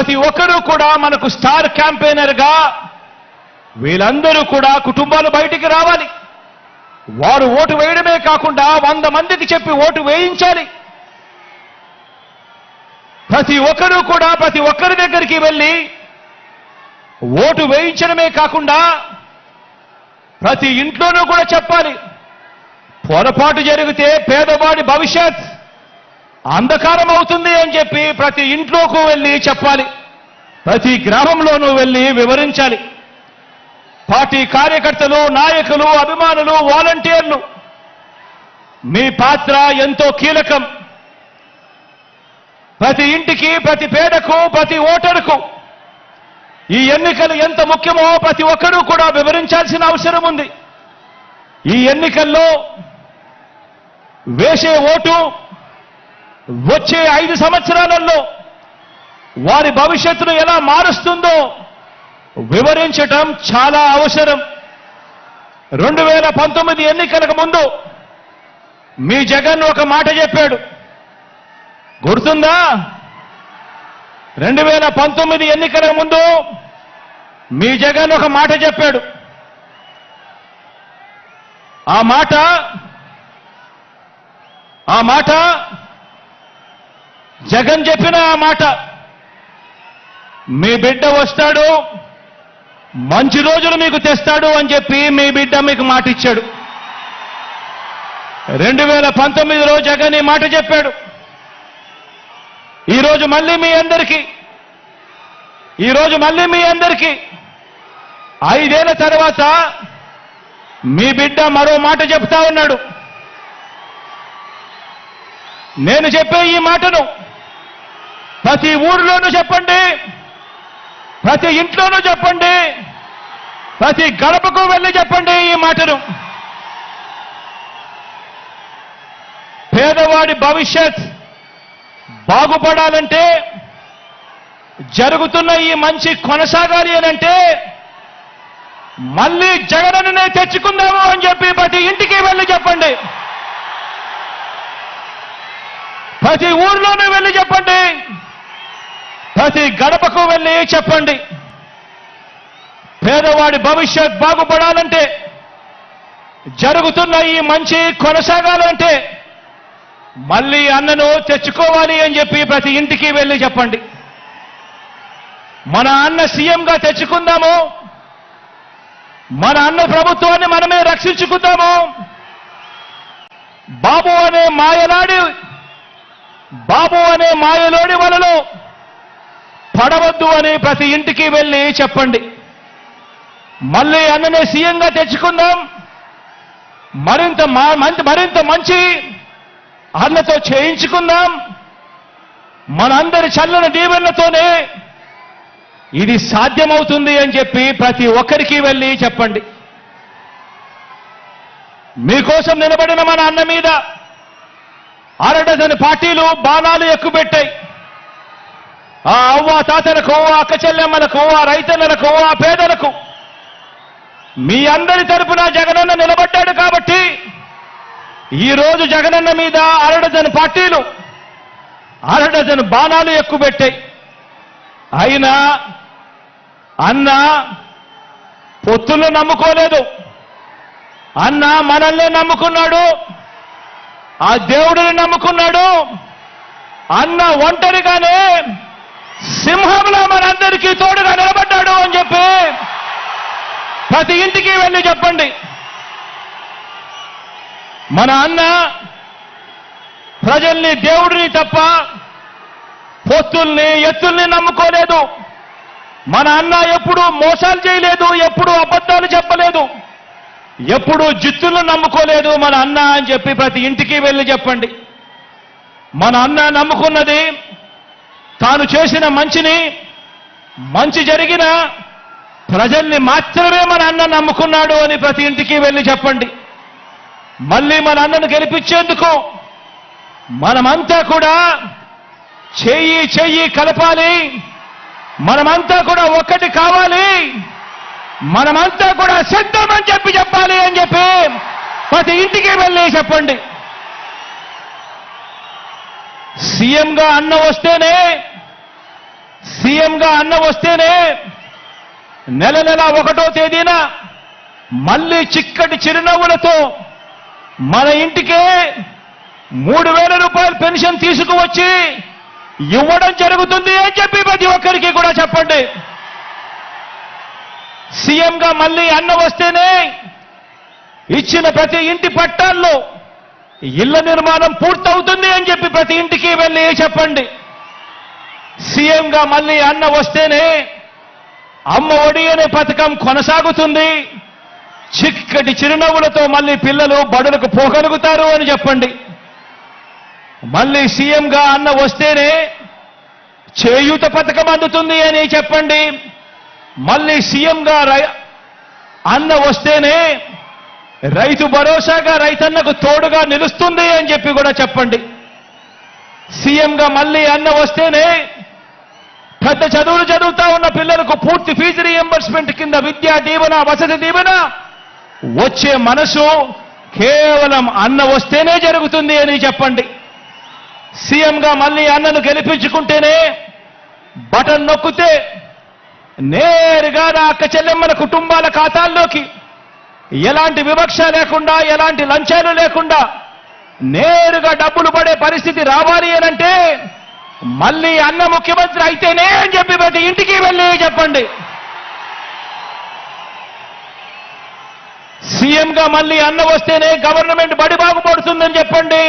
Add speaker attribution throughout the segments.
Speaker 1: ప్రతి ఒక్కరూ కూడా మనకు స్టార్ క్యాంపెయినర్ గా వీళ్ళందరూ కూడా కుటుంబాలు బయటికి రావాలి. వారు ఓటు వేయడమే కాకుండా 100 మందికి చెప్పి ఓటు వేయించాలి. ప్రతి ఒక్కరూ కూడా ప్రతి ఒక్కరి దగ్గరికి వెళ్ళి ఓటు వేయించడమే కాకుండా ప్రతి ఇంట్లోనూ కూడా చెప్పాలి. పొరపాటు జరిగితే పేదవాడి భవిష్యత్ అంధకారం అవుతుంది అని చెప్పి ప్రతి ఇంట్లోకి వెళ్ళి చెప్పాలి. ప్రతి గ్రామంలోనూ వెళ్ళి వివరించాలి. పార్టీ కార్యకర్తలు, నాయకులు, అభిమానులు, వాలంటీర్లు మీ పాత్ర ఎంతో కీలకం. ప్రతి ఇంటికి, ప్రతి పేదకు, ప్రతి ఓటరుకు ఈ ఎన్నికలు ఎంత ముఖ్యమో ప్రతి ఒక్కరూ కూడా వివరించాల్సిన అవసరం ఉంది. ఈ ఎన్నికల్లో వేసే ఓటు వచ్చే 5 సంవత్సరాలలో వారి భవిష్యత్తును ఎలా మారుస్తుందో వివరించటం చాలా అవసరం. 2019 ఎన్నికలకు ముందు మీ జగన్ ఒక మాట చెప్పాడు, గుర్తుందా? 2019 ఎన్నికలకు ముందు మీ జగన్ ఒక మాట చెప్పాడు. ఆ మాట జగన్ చెప్పిన ఆ మాట, మీ బిడ్డ వస్తాడు, మంచి రోజులు మీకు తెస్తాడు అని చెప్పి మీ బిడ్డ మీకు మాట ఇచ్చాడు. 2019లో జగన్ ఈ మాట చెప్పాడు. ఈరోజు మళ్ళీ మీ అందరికీ 5 ఏళ్ల తర్వాత మీ బిడ్డ మరో మాట చెప్తా ఉన్నాడు. నేను చెప్పే ఈ మాటను ప్రతి ఊరిలోనూ చెప్పండి, ప్రతి ఇంట్లోనూ చెప్పండి, ప్రతి గడపకు వెళ్ళి చెప్పండి ఈ మాటను. పేదవాడి భవిష్యత్ బాగుపడాలంటే, జరుగుతున్న ఈ మంచి కొనసాగాలి అనంటే మళ్ళీ జగనన్నే తెచ్చుకుందాము అని చెప్పి ప్రతి ఇంటికి వెళ్ళి చెప్పండి, ప్రతి ఊర్లోనూ వెళ్ళి చెప్పండి, ప్రతి గడపకు వెళ్ళి చెప్పండి. పేదవాడి భవిష్యత్ బాగుపడాలంటే, జరుగుతున్న ఈ మంచి కొనసాగాలంటే మళ్ళీ అన్నను తెచ్చుకోవాలి అని చెప్పి ప్రతి ఇంటికి వెళ్ళి చెప్పండి. మన అన్న సీఎంగా తెచ్చుకుందాము, మన అన్న ప్రభుత్వాన్ని మనమే రక్షించుకుందాము. బాబు అనే మాయలోడి వలలో పడవద్దు అని ప్రతి ఇంటికి వెళ్ళి చెప్పండి. మళ్ళీ అన్ననే సీఎంగా తెచ్చుకుందాం, మరింత మంచి అన్నతో చేయించుకుందాం. మనందరి చల్లని దీవెనలతోనే ఇది సాధ్యమవుతుంది అని చెప్పి ప్రతి ఒక్కరికి వెళ్ళి చెప్పండి. మీకోసం నిలబడిన మన అన్న మీద 6 డజన్ పార్టీలు బాణాలు ఎక్కుపెట్టాయి. ఆ అవ్వ తాతలకు, ఆ అక్క చెల్లెమ్మలకు, ఆ రైతన్నలకు, ఆ పేదలకు మీ అందరి తరపున జగనన్న నిలబడ్డాడు కాబట్టి ఈరోజు జగనన్న మీద 6 డజన్ పార్టీలు 6 డజన్ బాణాలు ఎక్కుపెట్టాయి. అయినా అన్న పొత్తులు నమ్ముకోలేదు. అన్న మనల్ని నమ్ముకున్నాడు, ఆ దేవుడిని నమ్ముకున్నాడు. అన్న ఒంటరిగానే సింహంలో మనందరికీ తోడుగా నిలబడ్డాడు అని చెప్పి ప్రతి ఇంటికి వెళ్ళి చెప్పండి. మన అన్న ప్రజల్ని, దేవుడిని తప్ప పొత్తుల్ని, ఎత్తుల్ని నమ్ముకోలేదు. మన అన్న ఎప్పుడు మోసాలు చేయలేదు, ఎప్పుడు అబద్ధాలు చెప్పలేదు, ఎప్పుడు జిత్తులను నమ్ముకోలేదు మన అన్న అని చెప్పి ప్రతి ఇంటికి వెళ్ళి చెప్పండి. మన అన్న నమ్ముకున్నది తాను చేసిన మంచి జరిగిన ప్రజల్ని మాత్రమే మన అన్న నమ్ముకున్నాడు అని ప్రతి ఇంటికి వెళ్ళి చెప్పండి. మళ్ళీ మన అన్నను గెలిపించేందుకు మనమంతా కూడా చెయ్యి కలపాలి, మనమంతా కూడా ఒక్కటి కావాలి, మనమంతా కూడా సిద్ధమని చెప్పాలి అని చెప్పి ప్రతి ఇంటికి వెళ్ళి చెప్పండి. సీఎంగా అన్న వస్తేనే సీఎంగా అన్న వస్తేనే నెల 1వ తేదీన మళ్ళీ చిక్కటి చిరునవ్వులతో మన ఇంటికే 3,000 రూపాయల పెన్షన్ తీసుకువచ్చి ఇవ్వడం జరుగుతుంది అని చెప్పి ప్రతి ఒక్కరికి కూడా చెప్పండి. సీఎంగా మళ్ళీ అన్న వస్తేనే ఇచ్చిన ప్రతి ఇంటి పట్టాల్లో ఇళ్ల నిర్మాణం పూర్తవుతుంది అని చెప్పి ప్రతి ఇంటికి వెళ్ళి చెప్పండి. సీఎంగా మళ్ళీ అన్న వస్తేనే అమ్మ ఒడి అనే పథకం కొనసాగుతుంది, చిక్కటి చిరునవ్వులతో మళ్ళీ పిల్లలు బడులకు పోగలుగుతారు అని చెప్పండి. మళ్ళీ సీఎంగా అన్న వస్తేనే చేయూత పథకం అందుతుంది అని చెప్పండి. మళ్ళీ సీఎంగా అన్న వస్తేనే రైతు భరోసాగా రైతన్నకు తోడుగా నిలుస్తుంది అని చెప్పి కూడా చెప్పండి. సీఎంగా మళ్ళీ అన్న వస్తేనే పెద్ద చదువులు చదువుతా ఉన్న పిల్లలకు పూర్తి ఫీజు రీఎంబర్స్మెంట్ కింద విద్యా దీవెన, వసతి దీవెన వచ్చే మనసు కేవలం అన్న వస్తేనే జరుగుతుంది అని చెప్పండి. సీఎంగా మళ్ళీ అన్నను గెలిపించుకుంటేనే బటన్ నొక్కితే నేరుగా నా అక్క చెల్లెమ్మల కుటుంబాల ఖాతాల్లోకి ఎలాంటి వివక్ష లేకుండా, ఎలాంటి లంచాలు లేకుండా నేరుగా డబ్బులు పడే పరిస్థితి రావాలి అనంటే మళ్ళీ అన్న ముఖ్యమంత్రి అయితేనే అని చెప్పి ప్రతి ఇంటికి వెళ్ళి చెప్పండి. సీఎంగా మళ్ళీ అన్న వస్తేనే గవర్నమెంట్ బడి బాగుపడుతుందని చెప్పండి.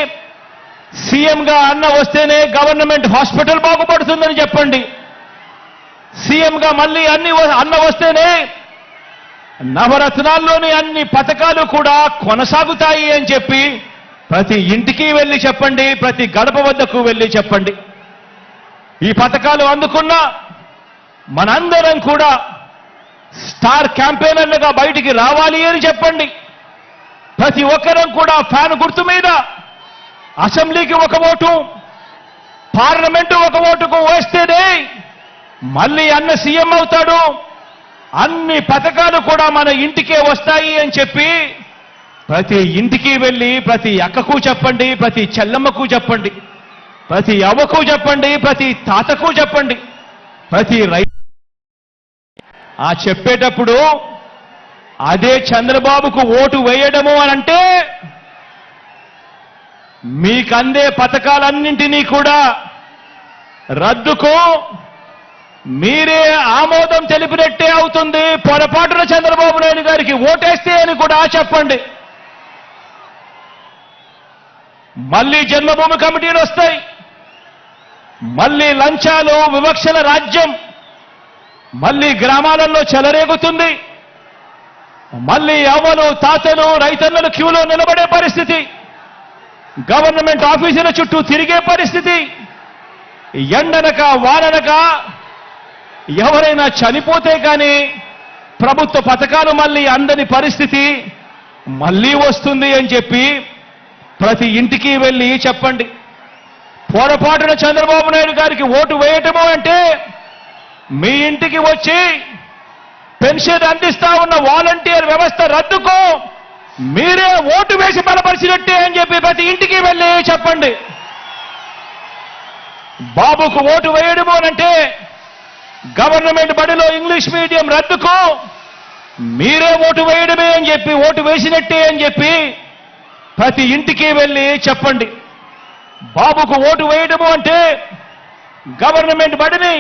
Speaker 1: సీఎంగా అన్న వస్తేనే గవర్నమెంట్ హాస్పిటల్ బాగుపడుతుందని చెప్పండి. సీఎంగా మళ్ళీ అన్న వస్తేనే నవరత్నాల్లోని అన్ని పథకాలు కూడా కొనసాగుతాయి అని చెప్పి ప్రతి ఇంటికి వెళ్ళి చెప్పండి, ప్రతి గడప వద్దకు వెళ్ళి చెప్పండి. ఈ పథకాలు అందుకున్న మనందరం కూడా స్టార్ క్యాంపెయినర్లుగా బయటికి రావాలి అని చెప్పండి. ప్రతి ఒక్కరం కూడా ఫ్యాన్ గుర్తు మీద అసెంబ్లీకి 1 ఓటు, పార్లమెంటు 1 ఓటుకు వేస్తేనే మళ్ళీ అన్న సీఎం అవుతాడు, అన్ని పథకాలు కూడా మన ఇంటికే వస్తాయి అని చెప్పి ప్రతి ఇంటికి వెళ్ళి ప్రతి అక్కకు చెప్పండి, ప్రతి చెల్లమ్మకు చెప్పండి, ప్రతి అవ్వకు చెప్పండి, ప్రతి తాతకు చెప్పండి, ప్రతి ఆ చెప్పేటప్పుడు అదే చంద్రబాబుకు ఓటు వేయడము అనంటే మీకందే పథకాలన్నింటినీ కూడా రద్దుకు మీరే ఆమోదం తెలిపినట్టే అవుతుంది. పొరపాటున చంద్రబాబు నాయుడు గారికి ఓటేస్తే అని కూడా చెప్పండి. మళ్ళీ జన్మభూమి కమిటీలు వస్తాయి, మళ్ళీ లంచాలు, వివక్షల రాజ్యం మళ్ళీ గ్రామాలలో చెలరేగుతుంది. మళ్ళీ అవ్వలు, తాతలు, రైతన్నలు క్యూలో నిలబడే పరిస్థితి, గవర్నమెంట్ ఆఫీసుల చుట్టూ తిరిగే పరిస్థితి, ఎండనక వాననక ఎవరైనా చనిపోతే కానీ ప్రభుత్వ పథకాలు మళ్ళీ అందని పరిస్థితి మళ్ళీ వస్తుంది అని చెప్పి ప్రతి ఇంటికి వెళ్ళి చెప్పండి. పొరపాటున చంద్రబాబు నాయుడు గారికి ఓటు వేయటము అంటే మీ ఇంటికి వచ్చి పెన్షన్ అందిస్తా ఉన్న వాలంటీర్ వ్యవస్థ రద్దుకు మీరే ఓటు వేసి బలపరిచినట్టే అని చెప్పి ప్రతి ఇంటికి వెళ్ళి చెప్పండి. బాబుకు ఓటు వేయడము అంటే గవర్నమెంట్ బడిలో ఇంగ్లీష్ మీడియం రద్దుకు మీరే ఓటు వేయడమే అని చెప్పి, ఓటు వేసినట్టే అని చెప్పి ప్రతి ఇంటికి వెళ్ళి చెప్పండి. బాబుకు ఓటు వేయడము అంటే గవర్నమెంట్ బడిని